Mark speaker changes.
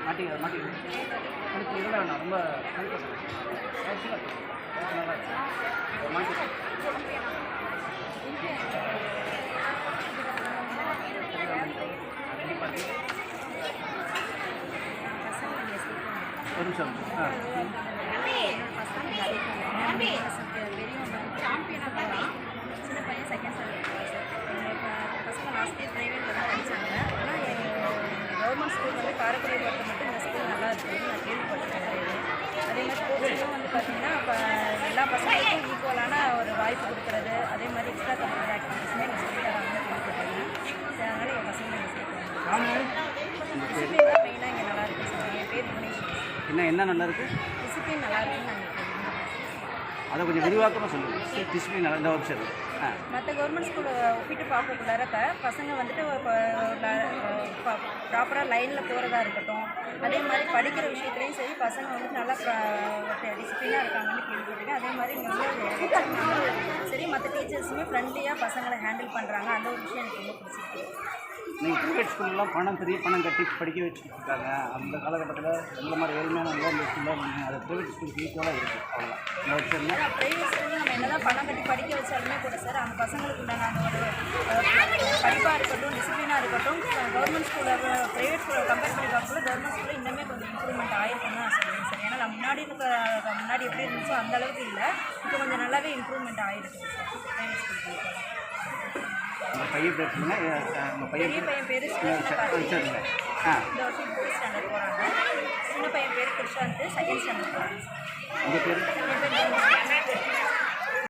Speaker 1: மாட்டி மாட்டி அடுத்து இதில் வேணாம் ரொம்ப மாட்டி ஒரு நிமிஷம்
Speaker 2: சாம்பியனாக போகலாம். சின்ன பையன் செகண்ட் ஸ்டாண்டர்ட் சார். பசங்க லாஸ்ட் இயர் ப்ரைவேட்டில் தான் படித்தாங்க. ஆனால் கவர்மெண்ட் ஸ்கூல் வந்து காரைக்குடி பொறுத்த மட்டும் இந்த ஸ்கூல் நல்லா இருக்குதுன்னு நான் கேள்விப்பட்டிருக்கேன் நிறையவே. அதே மாதிரி ஸ்போர்ட்ஸ்லாம் வந்து பார்த்திங்கன்னா இப்போ எல்லா பசங்களுக்கும் ஈக்குவலான ஒரு வாய்ப்பு கொடுக்குறது, அதே மாதிரி எக்ஸ்ட்ரா கரிக்குலர் ஆக்டிவிட்டீஸுமே எங்கள் சொல்லி தராங்கன்னு கேள்விப்பட்டிருக்கேன். அதனால் என் பசங்க எங்கள் ஸ்கூல் டிசிப்ளின் தான் மெயினாக இங்கே நல்லா இருக்குது சார். என் பேர் புவனேஸ்வரி.
Speaker 1: என்ன நல்லா இருக்குது?
Speaker 2: டிசிப்ளின் நல்லா இருக்குன்னு நாங்கள்
Speaker 1: அதை கொஞ்சம் விரிவாக்கமாக சொல்லுங்கள். டிசிப்ளின் நல்லா இந்த ஆப்ஷன்
Speaker 2: மற்ற கவர்மெண்ட் ஸ்கூலை ஒப்பிட்டு பார்க்கக்குள்ளாரப்ப பசங்க வந்துட்டு ப்ராப்பராக லைனில் போகிறதா இருக்கட்டும், அதே மாதிரி படிக்கிற விஷயத்துலையும் சரி பசங்க வந்துட்டு நல்லா டிசிப்ளினாக இருக்காங்கன்னு கேள்விப்பட்டிருக்கேன். அதே மாதிரி இங்கே வந்து சரி மற்ற டீச்சர்ஸுமே ஃப்ரெண்ட்லியாக பசங்களை ஹேண்டில் பண்ணுறாங்க. அந்த ஒரு விஷயம் எனக்கு ரொம்ப பிடிச்சிருக்கு.
Speaker 1: நீங்கள் ப்ரைவேட் ஸ்கூல்லாம் பெரிய பணம் கட்டி படிக்க வச்சுருக்காங்க. அந்த காலகட்டத்தில் எந்த மாதிரி ஏழ்மையான இந்த ஸ்கூலில் நீங்கள் அது ப்ரைவேட் ஸ்கூலுக்கு ஈக்குவலாக இருக்குது. அவ்வளோதான் இந்த
Speaker 2: ப்ரைவேட் ஸ்கூலில் நம்ம என்ன தான் பணம் கட்டி படிக்க வச்சாலுமே கூட சார் அந்த பசங்களுக்கு உண்டான அந்த ஒரு படிப்பாக இருக்கட்டும், டிசிப்ளினாக இருக்கட்டும், கவர்மெண்ட் ஸ்கூலில் ப்ரைவேட் ஸ்கூலை கம்பேர் பண்ணி பார்க்கும்போது கவர்மெண்ட் ஸ்கூலில் இன்னுமே கொஞ்சம் இம்ப்ரூவ்மெண்ட் ஆகிருக்குன்னு நான் சொல்லுவேன் சார். ஏன்னா நம்ம முன்னாடி எப்படி இருந்துச்சோ அந்த அளவுக்கு இல்லை, இப்போ கொஞ்சம் நல்லாவே இம்ப்ரூவ்மெண்ட் ஆகிருக்கு சார் ப்ரைவேட் ஸ்கூலுக்கு.
Speaker 1: உங்கள் பையன் பேசுங்க. உங்கள்
Speaker 2: பையன் பேர்
Speaker 1: சரிங்க.
Speaker 2: இந்த வருஷம் 5th ஸ்டாண்டர்ட் போகிறாங்க. சின்ன பையன் பேர் கிருஷாந்த், செகண்ட் ஸ்டாண்டர்ட் போகிறாங்க.
Speaker 1: உங்கள் பேர்?
Speaker 2: என் பேர்